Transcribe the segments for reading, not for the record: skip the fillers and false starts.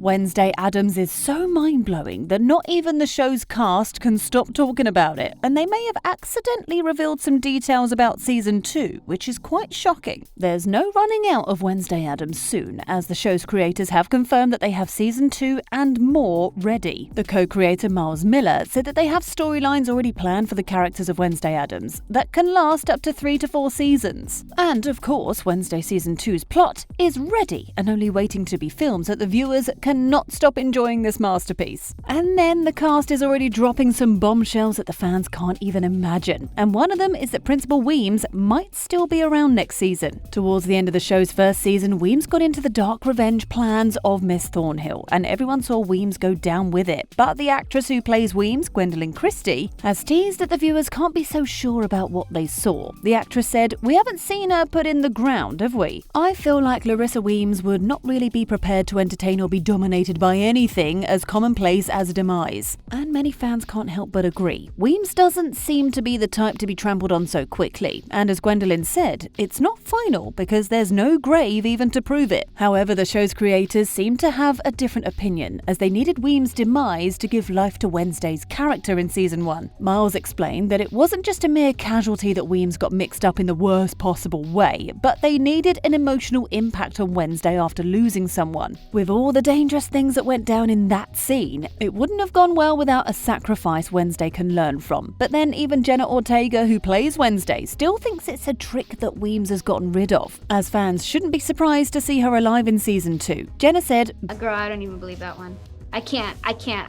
Wednesday Addams is so mind-blowing that not even the show's cast can stop talking about it, and they may have accidentally revealed some details about Season 2, which is quite shocking. There's no running out of Wednesday Addams soon, as the show's creators have confirmed that they have Season 2 and more ready. The co-creator Miles Miller said that they have storylines already planned for the characters of Wednesday Addams that can last up to 3 to 4 seasons. And of course, Wednesday Season 2's plot is ready and only waiting to be filmed so that the viewers cannot stop enjoying this masterpiece. And then the cast is already dropping some bombshells that the fans can't even imagine. And one of them is that Principal Weems might still be around next season. Towards the end of the show's first season, Weems got into the dark revenge plans of Miss Thornhill, and everyone saw Weems go down with it. But the actress who plays Weems, Gwendolyn Christie, has teased that the viewers can't be so sure about what they saw. The actress said, "We haven't seen her put in the ground, have we? I feel like Larissa Weems would not really be prepared to entertain or be dominated by anything as commonplace as a demise." And many fans can't help but agree. Weems doesn't seem to be the type to be trampled on so quickly, and as Gwendolyn said, it's not final because there's no grave even to prove it. However, the show's creators seem to have a different opinion, as they needed Weems' demise to give life to Wednesday's character in Season 1. Miles explained that it wasn't just a mere casualty that Weems got mixed up in the worst possible way, but they needed an emotional impact on Wednesday after losing someone. With all the dangerous things that went down in that scene, it wouldn't have gone well without a sacrifice Wednesday can learn from. But then even Jenna Ortega, who plays Wednesday, still thinks it's a trick that Weems has gotten rid of, as fans shouldn't be surprised to see her alive in Season 2. Jenna said, "Girl, I don't even believe that one. I can't.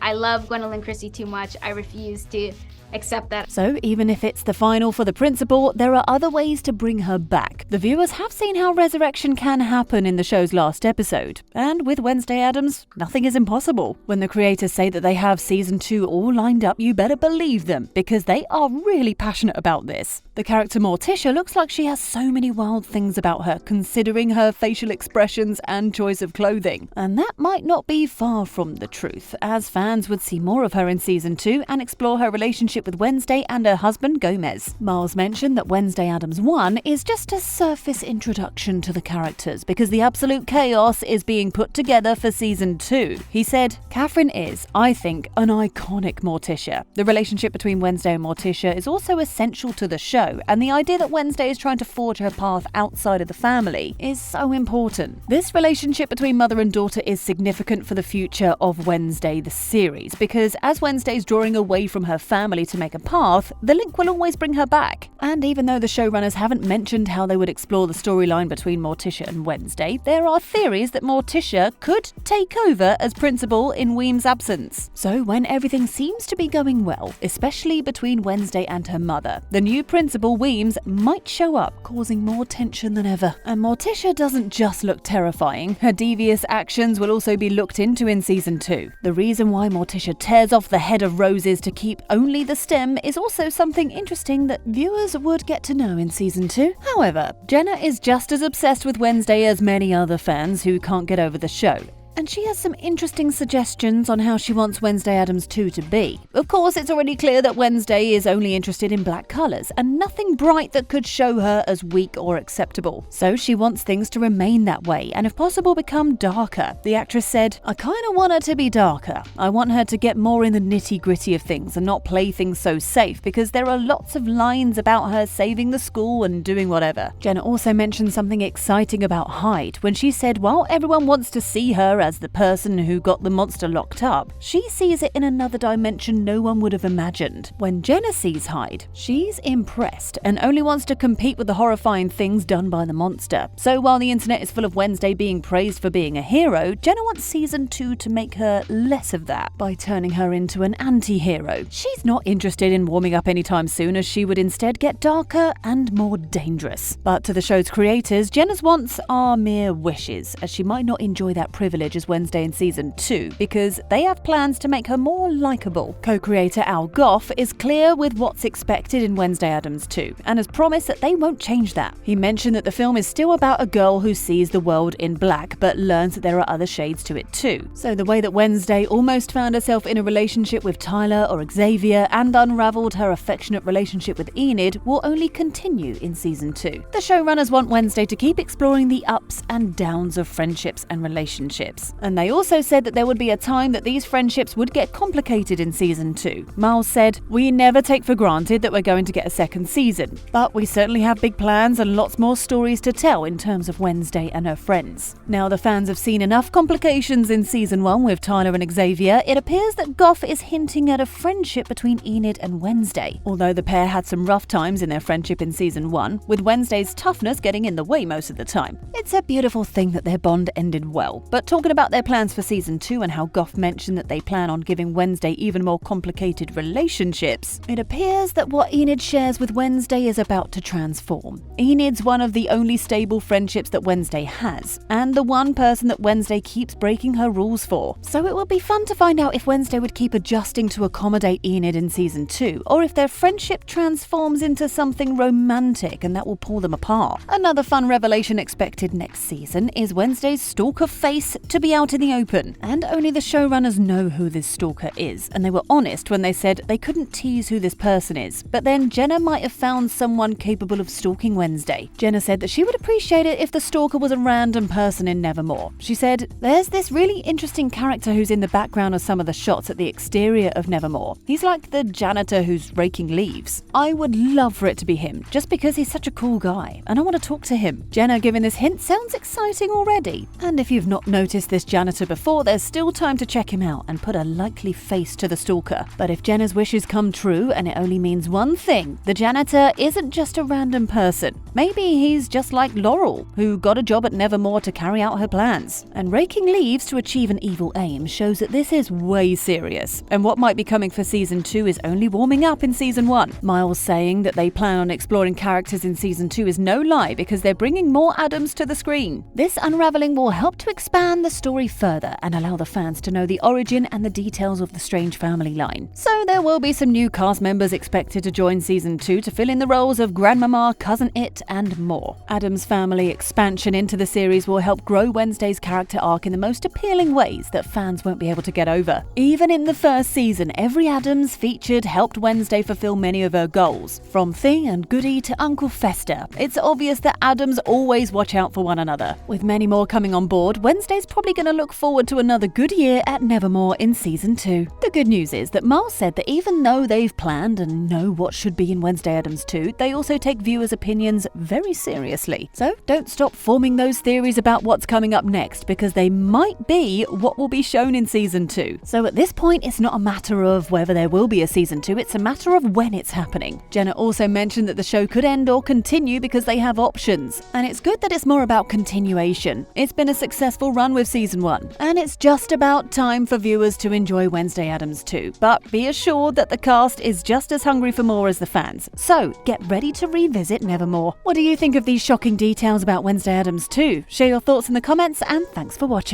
I love Gwendolyn Christie too much. I refuse to accept that." So even if it's the final for the principal, there are other ways to bring her back. The viewers have seen how resurrection can happen in the show's last episode. And with Wednesday Addams, nothing is impossible. When the creators say that they have Season 2 all lined up, you better believe them, because they are really passionate about this. The character Morticia looks like she has so many wild things about her, considering her facial expressions and choice of clothing. And that might not be far from the truth, as fans would see more of her in Season 2 and explore her relationship with Wednesday and her husband Gomez. Miles mentioned that Wednesday Addams 1 is just a surface introduction to the characters because the absolute chaos is being put together for Season 2. He said, "Catherine is, I think, an iconic Morticia. The relationship between Wednesday and Morticia is also essential to the show, and the idea that Wednesday is trying to forge her path outside of the family is so important. This relationship between mother and daughter is significant for the future of Wednesday, the series, because as Wednesday's drawing away from her family to make a path, the link will always bring her back." And even though the showrunners haven't mentioned how they would explore the storyline between Morticia and Wednesday, there are theories that Morticia could take over as principal in Weems' absence. So when everything seems to be going well, especially between Wednesday and her mother, the new principal, Weems, might show up, causing more tension than ever. And Morticia doesn't just look terrifying, her devious actions will also be looked into in Season 2. The reason why Morticia tears off the head of roses to keep only the stem is also something interesting that viewers would get to know in Season 2. However, Jenna is just as obsessed with Wednesday as many other fans who can't get over the show. And she has some interesting suggestions on how she wants Wednesday Addams 2 to be. Of course, it's already clear that Wednesday is only interested in black colours, and nothing bright that could show her as weak or acceptable. So she wants things to remain that way, and if possible become darker. The actress said, "I kinda want her to be darker. I want her to get more in the nitty-gritty of things and not play things so safe, because there are lots of lines about her saving the school and doing whatever." Jenna also mentioned something exciting about Hyde when she said while everyone wants to see her as the person who got the monster locked up, she sees it in another dimension no one would have imagined. When Jenna sees Hyde, she's impressed and only wants to compete with the horrifying things done by the monster. So while the internet is full of Wednesday being praised for being a hero, Jenna wants Season 2 to make her less of that by turning her into an anti-hero. She's not interested in warming up anytime soon, as she would instead get darker and more dangerous. But to the show's creators, Jenna's wants are mere wishes, as she might not enjoy that privilege as Wednesday in Season 2, because they have plans to make her more likeable. Co-creator Al Goff is clear with what's expected in Wednesday Addams 2, and has promised that they won't change that. He mentioned that the film is still about a girl who sees the world in black, but learns that there are other shades to it too. So the way that Wednesday almost found herself in a relationship with Tyler or Xavier and unraveled her affectionate relationship with Enid will only continue in Season 2. The showrunners want Wednesday to keep exploring the ups and downs of friendships and relationships. friends. And they also said that there would be a time that these friendships would get complicated in season 2. Miles said, "We never take for granted that we're going to get a second season, but we certainly have big plans and lots more stories to tell in terms of Wednesday and her friends." Now the fans have seen enough complications in season 1 with Tyler and Xavier. It appears that Goff is hinting at a friendship between Enid and Wednesday, although the pair had some rough times in their friendship in season 1, with Wednesday's toughness getting in the way most of the time. It's a beautiful thing that their bond ended well, but talking about their plans for season 2 and how Goff mentioned that they plan on giving Wednesday even more complicated relationships, it appears that what Enid shares with Wednesday is about to transform. Enid's one of the only stable friendships that Wednesday has, and the one person that Wednesday keeps breaking her rules for. So it will be fun to find out if Wednesday would keep adjusting to accommodate Enid in season 2, or if their friendship transforms into something romantic and that will pull them apart. Another fun revelation expected next season is Wednesday's stalker face to be out in the open, and only the showrunners know who this stalker is, and they were honest when they said they couldn't tease who this person is. But then Jenna might have found someone capable of stalking Wednesday. Jenna said that she would appreciate it if the stalker was a random person in Nevermore. She said, "There's this really interesting character who's in the background of some of the shots at the exterior of Nevermore. He's like the janitor who's raking leaves. I would love for it to be him, just because he's such a cool guy, and I want to talk to him." Jenna giving this hint sounds exciting already. And if you've not noticed this janitor before, there's still time to check him out and put a likely face to the stalker. But if Jenna's wishes come true, and it only means one thing, the janitor isn't just a random person. Maybe he's just like Laurel, who got a job at Nevermore to carry out her plans. And raking leaves to achieve an evil aim shows that this is way serious. And what might be coming for season 2 is only warming up in season 1. Miles saying that they plan on exploring characters in season 2 is no lie, because they're bringing more Addams to the screen. This unraveling will help to expand the story further and allow the fans to know the origin and the details of the Strange family line. So there will be some new cast members expected to join season 2 to fill in the roles of Grandmama, Cousin It, and more. Addams family expansion into the series will help grow Wednesday's character arc in the most appealing ways that fans won't be able to get over. Even in the first season, every Addams featured helped Wednesday fulfill many of her goals. From Thing and Goody to Uncle Fester, it's obvious that Addams always watch out for one another. With many more coming on board, Wednesday's probably going to look forward to another good year at Nevermore in season 2. The good news is that Miles said that even though they've planned and know what should be in Wednesday Addams 2, they also take viewers' opinions very seriously. So don't stop forming those theories about what's coming up next, because they might be what will be shown in season 2. So at this point, it's not a matter of whether there will be a season 2, it's a matter of when it's happening. Jenna also mentioned that the show could end or continue because they have options. And it's good that it's more about continuation. It's been a successful run with season 1, and it's just about time for viewers to enjoy Wednesday Addams 2. But be assured that the cast is just as hungry for more as the fans. So get ready to revisit Nevermore. What do you think of these shocking details about Wednesday Addams 2? Share your thoughts in the comments, and thanks for watching.